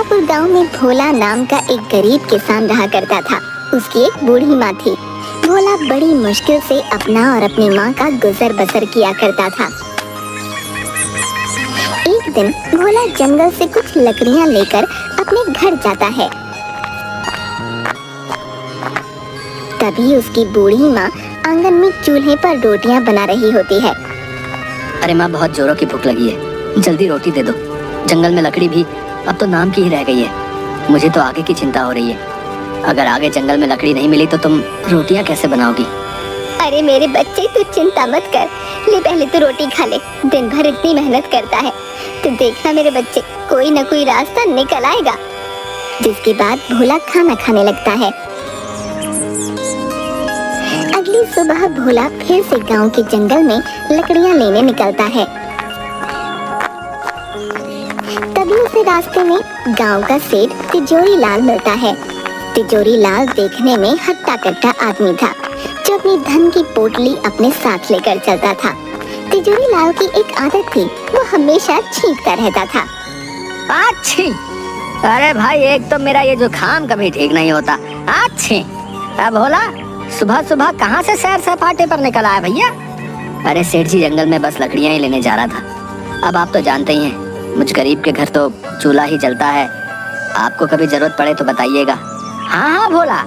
भोलापुर गांव में भोला नाम का एक गरीब किसान रहा करता था। उसकी एक बूढ़ी माँ थी। भोला बड़ी मुश्किल से अपना और अपनी माँ का गुजर बसर किया करता था। एक दिन भोला जंगल से कुछ लकड़ियाँ लेकर अपने घर जाता है। तभी उसकी बूढ़ी माँ आंगन में चूल्हे पर रोटियां बना रही होती है। अरे माँ, बहुत जोरों की भूख लगी है, जल्दी रोटी दे दो। जंगल में लकड़ी भी अब तो नाम की ही रह गई है। मुझे तो आगे की चिंता हो रही है। अगर आगे जंगल में लकड़ी नहीं मिली तो तुम रोटियां कैसे बनाओगी? अरे मेरे बच्चे, तू चिंता मत कर, ले पहले तो रोटी खा ले। दिन भर इतनी मेहनत करता है तो देखना मेरे बच्चे, कोई न कोई रास्ता निकल आएगा। जिसके बाद भोला खाना खाने लगता है। अगली सुबह भोला फिर से गांव के जंगल में लकड़ियां लेने निकलता है। तभी उसे रास्ते में गांव का सेठ तिजोरी लाल मिलता है। तिजोरी लाल देखने में हट्टा कट्टा आदमी था जो अपनी धन की पोटली अपने साथ लेकर चलता था। तिजोरी लाल की एक आदत थी, वो हमेशा छींकता रहता था। अच्छी, अरे भाई, एक तो मेरा ये जुकाम कभी ठीक नहीं होता। अच्छी, अब भोला सुबह सुबह कहाँ से सैर सपाटे पर निकल आया भैया? अरे सेठ जी, जंगल में बस लकड़ियाँ ही लेने जा रहा था। अब आप तो जानते ही हैं, मुझ गरीब के घर तो चूल्हा ही जलता है। आपको कभी जरूरत पड़े तो बताइएगा। हाँ हाँ भोला,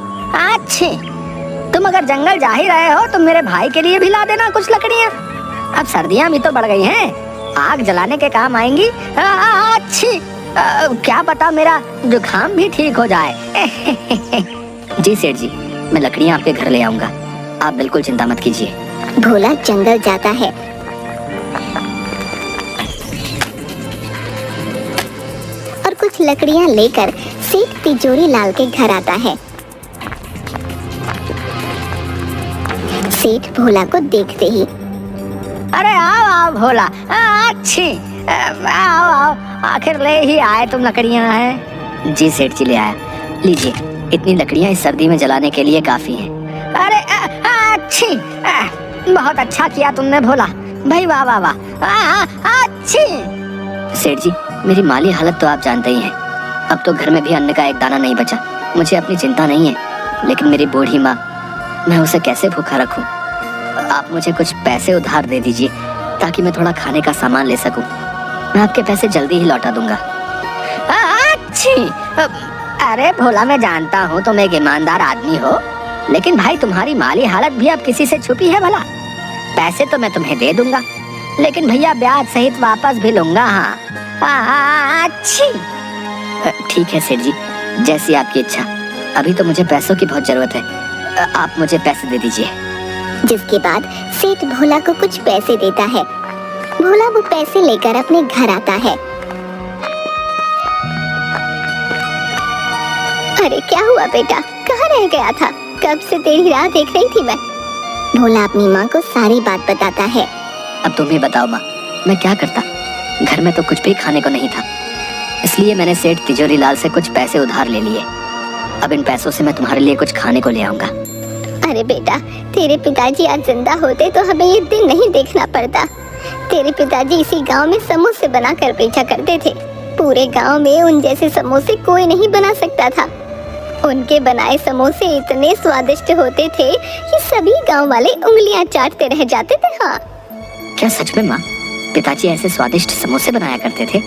अच्छे, तुम अगर जंगल जा ही रहे हो तो मेरे भाई के लिए भी ला देना कुछ लकड़ियाँ। अब सर्दियाँ भी तो बढ़ गई हैं, आग जलाने के काम आएंगी। अच्छी, क्या पता मेरा जुकाम भी ठीक हो जाए। जी सेठ जी, मैं लकड़ियाँ आपके घर ले आऊंगा, आप बिल्कुल चिंता मत कीजिए। भोला जंगल जाता है और कुछ लकड़ियाँ लेकर सेठ तिजोरी लाल के घर आता है। सेठ भोला को देखते ही, अरे आओ आओ भोला, अच्छी, आओ आओ, आखिर ले ही आए तुम लकड़ियाँ हैं। जी सेठ जी, ले आया, लीजिए, इतनी लकड़ियाँ इस सर्दी में जलाने के लिए काफी हैं। अरे अच्छी, बहुत अच्छा किया तुमने भोला भाई, वाह वाह वाह, अच्छी। सेठ जी, मेरी माली हालत तो आप जानते ही हैं। अब तो घर में भी अन्न का एक दाना नहीं बचा। मुझे अपनी चिंता नहीं है, लेकिन मेरी बूढ़ी माँ, मैं उसे कैसे भूखा रखूं? आप मुझे कुछ पैसे उधार दे दीजिए ताकि मैं थोड़ा खाने का सामान ले सकूं। मैं आपके पैसे जल्दी ही लौटा दूंगा। अच्छी, अरे भोला, मैं जानता हूँ तुम एक ईमानदार आदमी हो, लेकिन भाई तुम्हारी माली हालत भी अब किसी से छुपी है भला? पैसे तो मैं तुम्हें दे दूंगा, लेकिन भैया ब्याज सहित वापस भी लूंगा। हाँ अच्छी, ठीक है सेठ जी, जैसी आपकी इच्छा। अभी तो मुझे पैसों की बहुत जरूरत है, आप मुझे पैसे दे दीजिए। जिसके बाद सेठ भोला को कुछ पैसे देता है। भोला वो पैसे लेकर अपने घर आता है। अरे क्या हुआ बेटा, कहाँ रह गया था? कब से तेरी राह देख रही थी मैं। भोला अपनी माँ को सारी बात बताता है। अब तुम ही बताओ माँ, मैं क्या करता? घर में तो कुछ भी खाने को नहीं था, इसलिए मैंने सेठ तिजोरी लाल से कुछ पैसे उधार ले लिए। अब इन पैसों से मैं तुम्हारे लिए कुछ खाने को ले आऊंगा। अरे बेटा, तेरे पिताजी आज जिंदा होते तो हमें ये दिन नहीं देखना पड़ता। तेरे पिताजी इसी गांव में समोसे बनाकर बेचा करते थे। पूरे गांव में उन जैसे समोसे कोई नहीं बना सकता था। उनके बनाए समोसे इतने स्वादिष्ट होते थे कि सभी गांव वाले उंगलियां चाटते रह जाते थे। हाँ, क्या सच में माँ, पिताजी ऐसे स्वादिष्ट समोसे बनाया करते थे?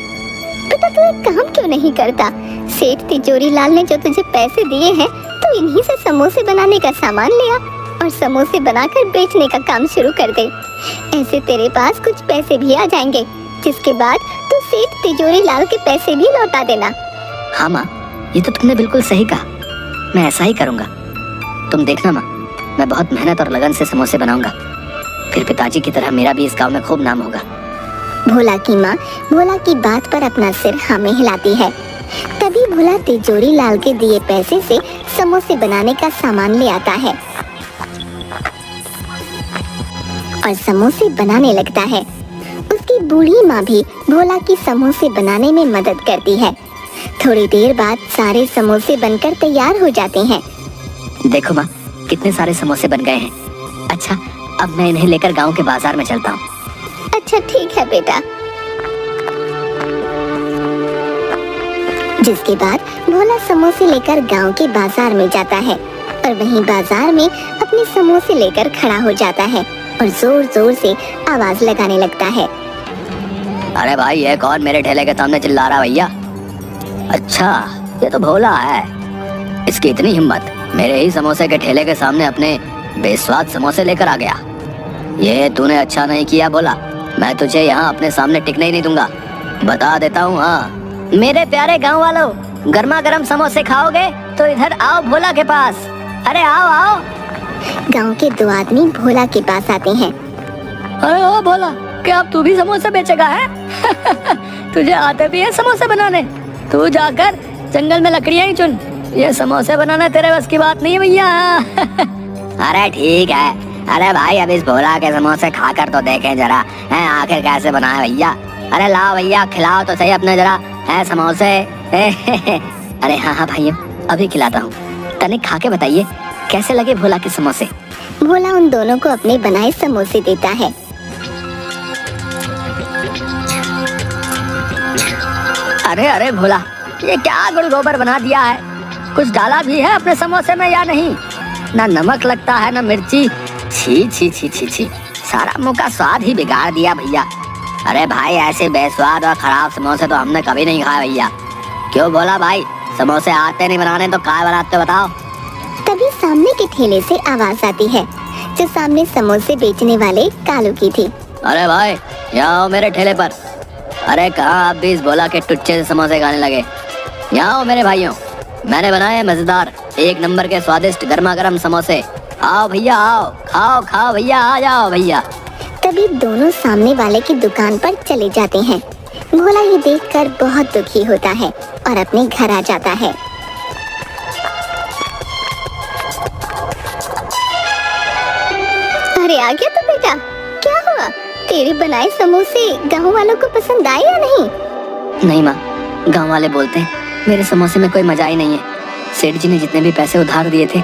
बेटा, तू एक काम क्यों नहीं करता? सेठ तिजोरी लाल ने जो तुझे पैसे दिए हैं, तो इन्हीं से समोसे बनाने का सामान ले आ और समोसे बनाकर बेचने का काम शुरू कर दे। ऐसे तेरे पास कुछ पैसे भी आ जाएंगे, जिसके बाद तू सेठ तिजोरी लाल के पैसे भी लौटा देना। हाँ माँ, ये तो तुमने बिल्कुल सही कहा, मैं ऐसा ही करूँगा। तुम देखना माँ, मैं बहुत मेहनत और लगन से समोसे बनाऊंगा, फिर पिताजी की तरह मेरा भी इस गाँव में खूब नाम होगा। भोला की माँ भोला की बात पर अपना सिर हाँ में हिलाती है। तभी भोला तिजोरी लाल के दिए पैसे से समोसे बनाने का सामान ले आता है और समोसे बनाने लगता है। उसकी बूढ़ी माँ भी भोला की समोसे बनाने में मदद करती है। थोड़ी देर बाद सारे समोसे बनकर तैयार हो जाते हैं। देखो माँ, कितने सारे समोसे बन गए हैं। अच्छा, अब मैं इन्हें लेकर गांव के बाजार में चलता हूँ। अच्छा ठीक है बेटा। जिसके बाद भोला समोसे लेकर गांव के बाजार में जाता है और वहीं बाजार में अपने समोसे लेकर खड़ा हो जाता है और जोर जोर से आवाज लगाने लगता है। अरे भाई, ये कौन मेरे ठेले के सामने चिल्ला रहा भैया? अच्छा, ये तो भोला है। इसकी इतनी हिम्मत, मेरे ही समोसे के ठेले के सामने अपने बेस्वाद समोसे लेकर आ गया। ये तूने अच्छा नहीं किया भोला, मैं तुझे यहाँ अपने सामने टिकने ही नहीं दूंगा, बता देता हूँ। हाँ, मेरे प्यारे गांव वालों, गर्मा गर्म समोसे खाओगे तो इधर आओ भोला के पास। अरे आओ आओ। गांव के दो आदमी भोला के पास आते हैं। अरे ओ भोला, क्या अब तू भी समोसे बेचेगा है? तुझे आते भी है समोसे बनाने? तू जाकर जंगल में लकड़ियां ही चुन, ये समोसे बनाना तेरे बस की बात नहीं है भैया। अरे ठीक है, अरे भाई अब इस भोला के समोसे खाकर तो देखें जरा है आखिर कैसे बनाए भैया। अरे लाओ भैया, खिलाओ तो सही अपने जरा है समोसे। अरे हाँ हाँ भाइयों, अभी खिलाता हूँ। तनिक खा के बताइए कैसे लगे भोला के समोसे। भोला उन दोनों को अपने बनाए समोसे देता है। अरे अरे भोला, ये क्या गुड़ गोबर बना दिया है? कुछ डाला भी है अपने समोसे में या नहीं? ना नमक लगता है ना मिर्ची। छी छी छी छी छी, सारा मुंह का स्वाद ही बिगाड़ दिया भैया। अरे भाई, ऐसे बेस्वाद और खराब समोसे तो हमने कभी नहीं खाए भैया। क्यों भोला भाई, समोसे आते नहीं बनाने तो क्या बनाते बताओ? तभी सामने के ठेले से आवाज आती है, जो सामने समोसे बेचने वाले कालू की थी। अरे भाई, यहाँ आओ मेरे ठेले पर। अरे कहाँ आप भी इस भोला के टुच्चे से समोसे खाने लगे? यहाँ आओ मेरे भाइयों, मैंने बनाए मजेदार एक नंबर के स्वादिष्ट गर्मा गर्म समोसे। आओ भैया आओ, खाओ खाओ भैया, आ जाओ भैया। तभी दोनों सामने वाले की दुकान पर चले जाते हैं। भोला ये देखकर बहुत दुखी होता है और अपने घर आ जाता है। अरे आ गया तो बेटा, क्या हुआ? तेरे बनाए समोसे गांव वालों को पसंद आए या नहीं? नहीं माँ, गांव वाले बोलते हैं मेरे समोसे में कोई मजा ही नहीं है। सेठ जी ने जितने भी पैसे उधार दिए थे,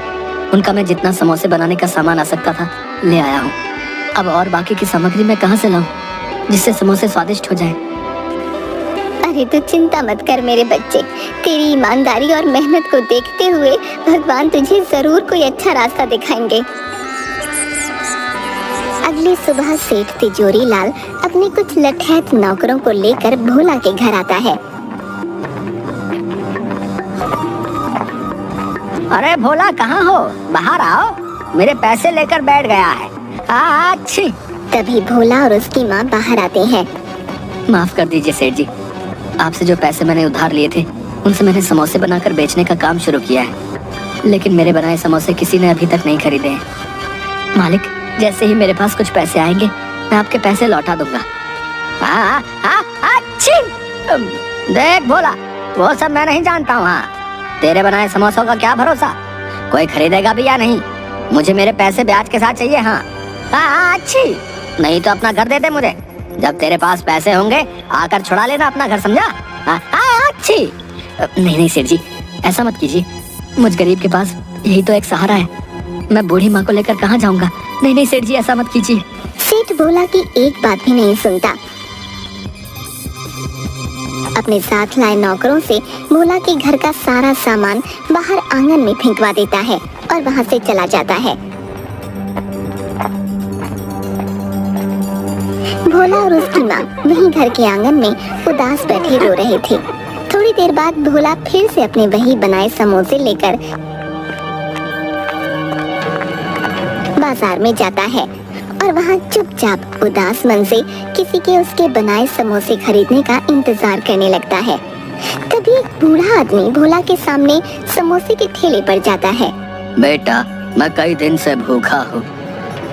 उनका मैं जितना समोसे बनाने का सामान आ सकता था ले आया हूँ। अब और बाकी की सामग्री मैं कहाँ से लाऊं जिससे समोसे स्वादिष्ट हो जाए? अरे तू चिंता मत कर मेरे बच्चे, तेरी ईमानदारी और मेहनत को देखते हुए भगवान तुझे जरूर कोई अच्छा रास्ता दिखाएंगे। अगली सुबह सेठ तिजोरी लाल अपने कुछ लठैत नौकरों को लेकर भोला के घर आता है। अरे भोला, कहाँ हो? बाहर आओ, मेरे पैसे लेकर बैठ गया है। अच्छी। तभी भोला और उसकी माँ बाहर आते हैं। माफ कर दीजिए सेठ जी, आपसे जो पैसे मैंने उधार लिए थे उनसे मैंने समोसे बनाकर बेचने का काम शुरू किया है, लेकिन मेरे बनाए समोसे किसी ने अभी तक नहीं खरीदे हैं। मालिक, जैसे ही मेरे पास कुछ पैसे आएंगे मैं आपके पैसे लौटा दूंगा। अच्छी। देख भोला, वो सब मैं नहीं जानता हूँ। तेरे बनाए समोसों का क्या भरोसा, कोई खरीदेगा भी या नहीं? मुझे मेरे पैसे ब्याज के साथ चाहिए। हाँ अच्छी, नहीं तो अपना घर दे दे मुझे। जब तेरे पास पैसे होंगे आकर छुड़ा लेना अपना घर, समझा? अच्छी। नहीं नहीं सेठ जी, ऐसा मत कीजिए, मुझ गरीब के पास यही तो एक सहारा है। मैं बूढ़ी माँ को लेकर कहाँ जाऊँगा? नहीं नहीं सेठ जी, ऐसा मत कीजिए। सेठ भोला की एक बात भी नहीं सुनता। अपने साथ लाए नौकरों से भोला के घर का सारा सामान बाहर आंगन में फेंकवा देता है और वहाँ से चला जाता है। भोला और उसकी माँ वहीं घर के आंगन में उदास बैठे रो रहे थे। थोड़ी देर बाद भोला फिर से अपने वही बनाए समोसे लेकर बाजार में जाता है और वहाँ चुपचाप उदास मन से किसी के उसके बनाए समोसे खरीदने का इंतजार करने लगता है। तभी एक बूढ़ा आदमी भोला के सामने समोसे के ठेले पर जाता है। बेटा, मैं कई दिन से भूखा हूँ,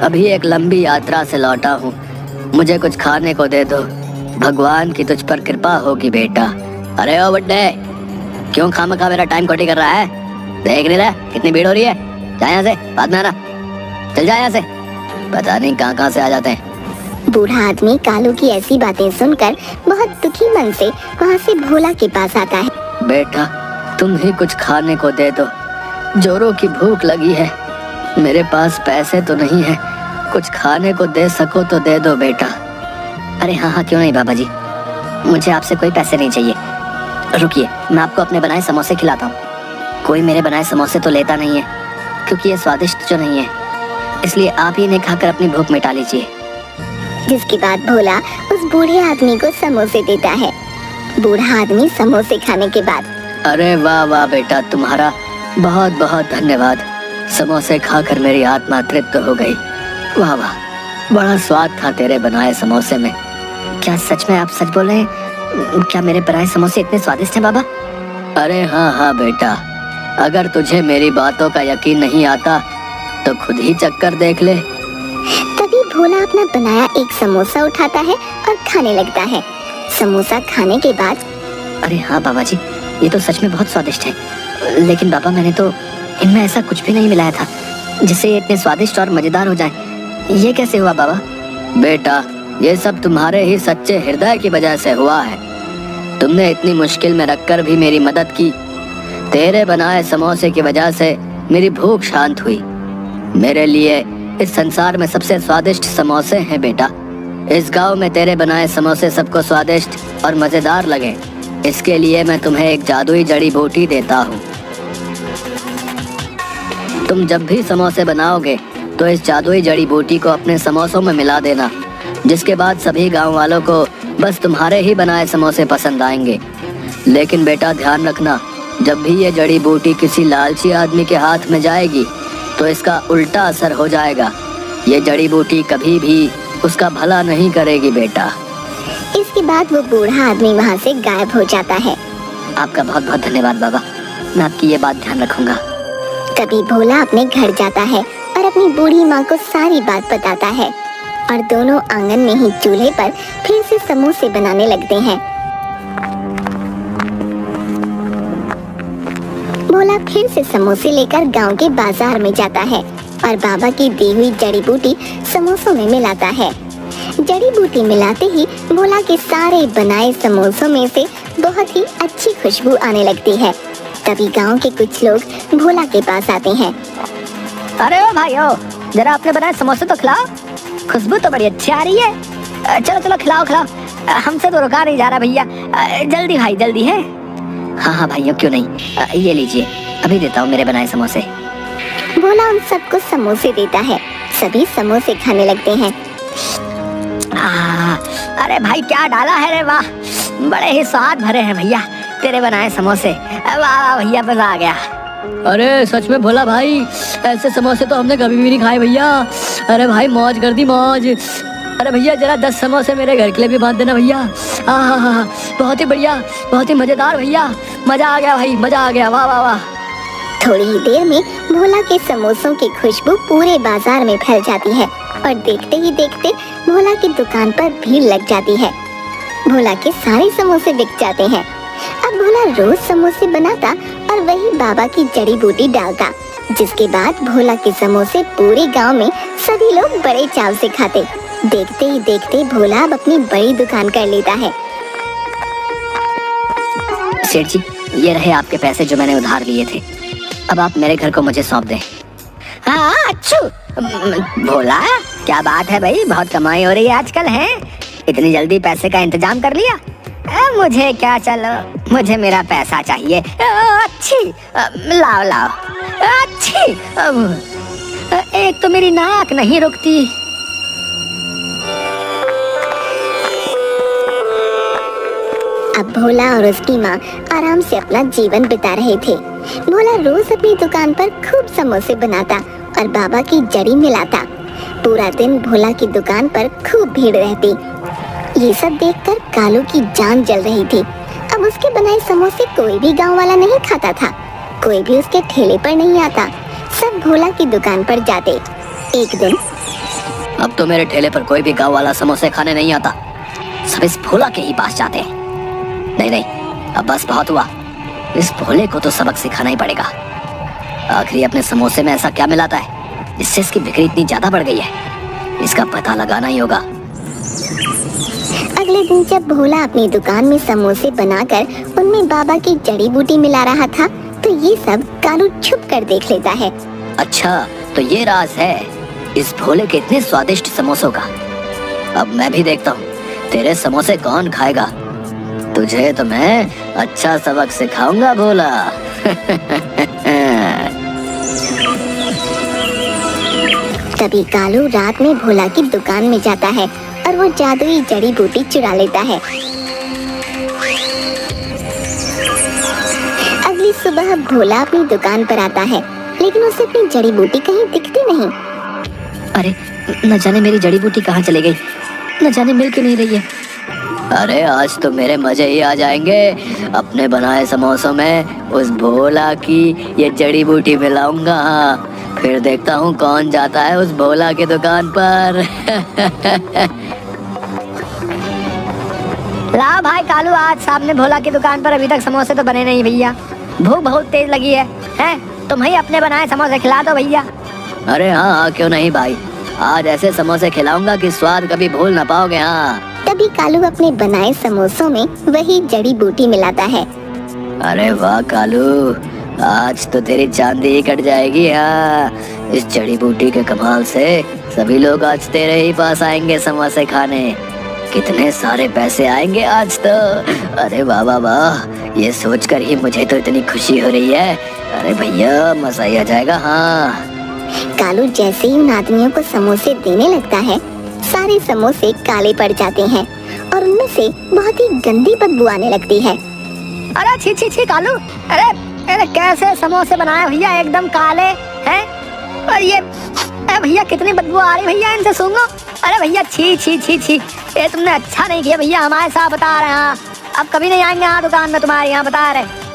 अभी एक लंबी यात्रा से लौटा हूँ, मुझे कुछ खाने को दे दो, भगवान की तुझ पर कृपा होगी बेटा। अरे ओ बुड्ढे, क्यों खामखा मेरा टाइम खोटी कर रहा है? देख नहीं रहा कितनी भीड़ हो रही है? जा यहाँ से, बाद में आना, चल जा यहाँ से। पता नहीं कहाँ से आ जाते हैं। बूढ़ा आदमी कालू की ऐसी बातें सुनकर बहुत दुखी मन से वहाँ से भोला के पास आता है। बेटा, तुम ही कुछ खाने को दे दो, जोरों की भूख लगी है, मेरे पास पैसे तो नहीं है, कुछ खाने को दे सको तो दे दो बेटा। अरे हाँ हाँ, क्यों नहीं बाबा जी, मुझे आपसे कोई पैसे नहीं चाहिए, रुकिए, मैं आपको अपने बनाए समोसे खिलाता हूँ। कोई मेरे बनाए समोसे तो लेता नहीं है, क्योंकि ये स्वादिष्ट जो नहीं है, इसलिए आप ही इन्हें खाकर अपनी भूख मिटा लीजिए। जिसके बाद भोला उस बूढ़े आदमी को समोसे देता है। बूढ़ा आदमी समोसे खाने के बाद, अरे वाह वाह बेटा, तुम्हारा बहुत बहुत धन्यवाद। समोसे खाकर मेरी आत्मा तृप्त हो गई। वाह वाह, बड़ा स्वाद था तेरे बनाए समोसे में। क्या सच में आप सच बोल रहे हैं? क्या मेरे बनाए समोसे इतने स्वादिष्ट हैं बाबा? अरे हाँ हाँ बेटा, अगर तुझे मेरी बातों का यकीन नहीं आता तो खुद ही चक्कर देख ले। तभी भोला अपना बनाया एक समोसा उठाता है और खाने लगता है। समोसा खाने के बाद, अरे हाँ बाबा जी, ये तो सच में बहुत स्वादिष्ट है। लेकिन बाबा, मैंने तो इनमें ऐसा कुछ भी नहीं मिलाया था जिससे ये इतने स्वादिष्ट और मजेदार हो जाए। ये कैसे हुआ बाबा? बेटा, ये सब तुम्हारे ही सच्चे हृदय की वजह से हुआ है। तुमने इतनी मुश्किल में रखकर भी मेरी मदद की। तेरे बनाए समोसे की वजह से मेरी भूख शांत हुई। मेरे लिए इस संसार में सबसे स्वादिष्ट समोसे हैं बेटा। इस गांव में तेरे बनाए समोसे सबको स्वादिष्ट और मजेदार लगे, इसके लिए मैं तुम्हें एक जादुई जड़ी बूटी देता हूँ। तुम जब भी समोसे बनाओगे तो इस जादुई जड़ी बूटी को अपने समोसों में मिला देना, जिसके बाद सभी गांव वालों को बस तुम्हारे ही बनाए समोसे पसंद आएंगे। लेकिन बेटा ध्यान रखना, जब भी ये जड़ी बूटी किसी लालची आदमी के हाथ में जाएगी तो इसका उल्टा असर हो जाएगा। ये जड़ी बूटी कभी भी उसका भला नहीं करेगी बेटा। इसके बाद वो बूढ़ा आदमी वहाँ से गायब हो जाता है। आपका बहुत बहुत धन्यवाद बाबा, मैं आपकी ये बात ध्यान रखूंगा। तभी भोला अपने घर जाता है और अपनी बूढ़ी माँ को सारी बात बताता है और दोनों आंगन में ही चूल्हे पर फिर से समोसे बनाने लगते हैं। भोला फिर से समोसे लेकर गांव के बाजार में जाता है और बाबा की दी हुई जड़ी बूटी समोसों में मिलाता है। जड़ी बूटी मिलाते ही भोला के सारे बनाए समोसों में से बहुत ही अच्छी खुशबू आने लगती है। तभी गांव के कुछ लोग भोला के पास आते हैं। अरे ओ भाइयों, जरा अपने बनाए समोसे तो खिलाओ, खुशबू तो बड़ी अच्छी आ रही है। चलो चलो खिलाओ खिलाओ, हमसे तो रुका नहीं जा रहा भैया। जल्दी भाई जल्दी है। हाँ हाँ भाइयों, क्यों नहीं, ये लीजिए, अभी देता हूँ मेरे बनाए समोसे। भोला उन सबको समोसे देता है। सभी समोसे खाने लगते हैं। अरे भाई क्या डाला है रे, वाह, बड़े ही स्वाद भरे हैं भैया तेरे बनाए समोसे। वाह वाह भैया, मजा आ गया। अरे सच में भोला भाई, ऐसे समोसे तो हमने कभी भी नहीं खाए भैया। अरे भाई मौज कर दी मौज। अरे भैया जरा 10 समोसे मेरे घर के लिए भी बांध देना भैया। बहुत ही बढ़िया, बहुत ही मजेदार भैया, मजा आ गया भाई, मजा आ गया। वाह वाह वाह। थोड़ी ही देर में भोला के समोसों की खुशबू पूरे बाजार में फैल जाती है और देखते ही देखते भोला की दुकान पर भीड़ लग जाती है। भोला के सारे समोसे बिक जाते हैं। अब भोला रोज समोसे बनाता और वही बाबा की जड़ी बूटी डालता, जिसके बाद भोला के समोसे पूरे गांव में सभी लोग बड़े चाव से खाते। देखते ही देखते भोला अब अपनी बड़ी दुकान कर लेता है। सेठ जी, ये रहे आपके पैसे जो मैंने उधार लिए थे। अब आप मेरे घर को मुझे सौंप दें। हाँ अच्छू। भोला क्या बात है भाई, बहुत कमाई हो रही है आजकल है, इतनी जल्दी पैसे का इंतजाम कर लिया। मुझे क्या, चलो मुझे मेरा पैसा चाहिए। अच्छी, लाओ लाओ। अच्छी, एक तो मेरी नाक नहीं रुकती। अब भोला और उसकी माँ आराम से अपना जीवन बिता रहे थे। भोला रोज अपनी दुकान पर खूब समोसे बनाता और बाबा की जड़ी मिलाता। पूरा दिन भोला की दुकान पर खूब भीड़ रहती। ये सब देखकर कालू की जान जल रही थी। अब उसके बनाए समोसे कोई भी गांव वाला नहीं खाता था, कोई भी उसके ठेले पर नहीं आता। सब भोला की दुकान पर जाते। एक दिन, अब तो मेरे ठेले पर कोई भी गांव वाला समोसे खाने नहीं आता, सब इस भोला के ही पास जाते हैं। नहीं नहीं, अब बस बहुत हुआ, इस भोले को तो सबक सिखाना ही पड़ेगा। आखिर अपने समोसे में ऐसा क्या मिलाता है जिससे इसकी बिक्री इतनी ज्यादा बढ़ गई है, इसका पता लगाना ही होगा। अगले दिन जब भोला अपनी दुकान में समोसे बनाकर उनमें बाबा की जड़ी बूटी मिला रहा था, तो ये सब कालू छुप कर देख लेता है। अच्छा, तो ये राज है इस भोले के इतने स्वादिष्ट समोसों का। अब मैं भी देखता हूँ तेरे समोसे कौन खाएगा। तुझे तो मैं अच्छा सबक सिखाऊंगा भोला। तभी कालू रात में भोला की दुकान में जाता है और वो जादुई जड़ी बूटी चुरा लेता है। अगली सुबह भोला अपनी दुकान पर आता है, लेकिन उसे अपनी जड़ी बूटी कहीं दिखती नहीं। अरे न जाने मेरी जड़ी बूटी कहाँ चली गई, न जाने मिल क्यों नहीं रही है। अरे आज तो मेरे मजे ही आ जाएंगे। अपने बनाए समोसों में उस भोला की ये जड़ी बूटी मिलाऊंगा। फिर देखता हूँ कौन जाता है उस भोला की दुकान पर। ला भाई कालू, आज सामने भोला की दुकान पर अभी तक समोसे तो बने नहीं भैया। भूख बहुत तेज लगी है, तुम ही अपने बनाए समोसे खिला दो भैया। अरे हाँ, क्यों नहीं भाई, आज ऐसे समोसे खिलाऊंगा कि स्वाद कभी भूल ना पाओगे। हाँ। तभी कालू अपने बनाए समोसों में वही जड़ी बूटी मिलाता है। अरे वाह कालू, आज तो तेरी चांदी ही कट जाएगी। हाँ, इस जड़ी बूटी के कमाल से सभी लोग आज तेरे ही पास आएंगे समोसे खाने। कितने सारे पैसे आएंगे आज तो। अरे वाह वाह वाह, ये सोचकर ही मुझे तो इतनी खुशी हो रही है। अरे भैया मजा ही आ जाएगा। हाँ। कालू जैसे ही उन आदमियों को समोसे देने लगता है, सारे समोसे काले पड़ जाते हैं और उनमें से बहुत ही गंदी बदबू आने लगती है। अरे छी छी छी कालू, अरे कैसे समोसे बनाए भैया, एकदम काले हैं। और ये भैया कितनी बदबू आ रही भैया इनसे, सूंघो। अरे भैया छी छी छी छी, ये तुमने अच्छा नहीं किया भैया, हमारे साथ बता रहे हैं। अब कभी नहीं आएंगे यहाँ दुकान में तुम्हारे यहाँ, बता रहे।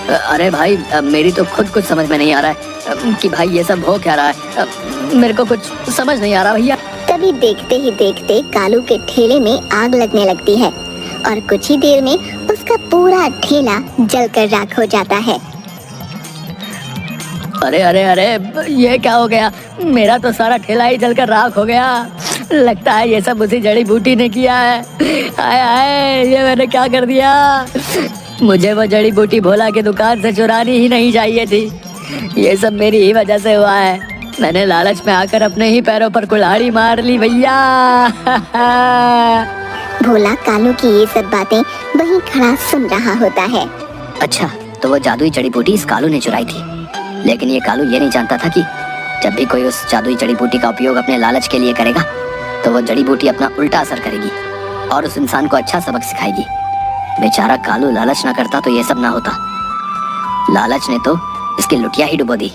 अरे भाई मेरी तो खुद कुछ समझ में नहीं आ रहा है कि भाई ये सब हो क्या रहा है। मेरे को कुछ समझ नहीं आ रहा भैया। तभी देखते ही देखते कालू के ठेले में आग लगने लगती है और कुछ ही देर में उसका पूरा ठेला जलकर राख हो जाता है। अरे अरे अरे, ये क्या हो गया, मेरा तो सारा ठेला ही जलकर राख हो गया। लगता है ये सब उसी जड़ी बूटी ने किया है। हाय हाय, ये मैंने क्या कर दिया। मुझे वो जड़ी बूटी भोला की दुकान से चुरानी ही नहीं चाहिए थी। ये सब मेरी ही वजह से हुआ है। मैंने लालच में आकर अपने ही पैरों पर कुल्हाड़ी मार ली भैया। भोला कालू की ये सब बातें वहीं खड़ा सुन रहा होता है। अच्छा, तो वो जादुई जड़ी बूटी इस कालू ने चुराई थी, लेकिन ये कालू ये नहीं जानता था कि जब भी कोई उस जादुई जड़ी बूटी का उपयोग अपने लालच के लिए करेगा तो वो जड़ी बूटी अपना उल्टा असर करेगी और उस इंसान को अच्छा सबक सिखाएगी। बेचारा कालू लालच ना करता तो ये सब ना होता। लालच ने तो इसकी लुटिया ही डुबो दी।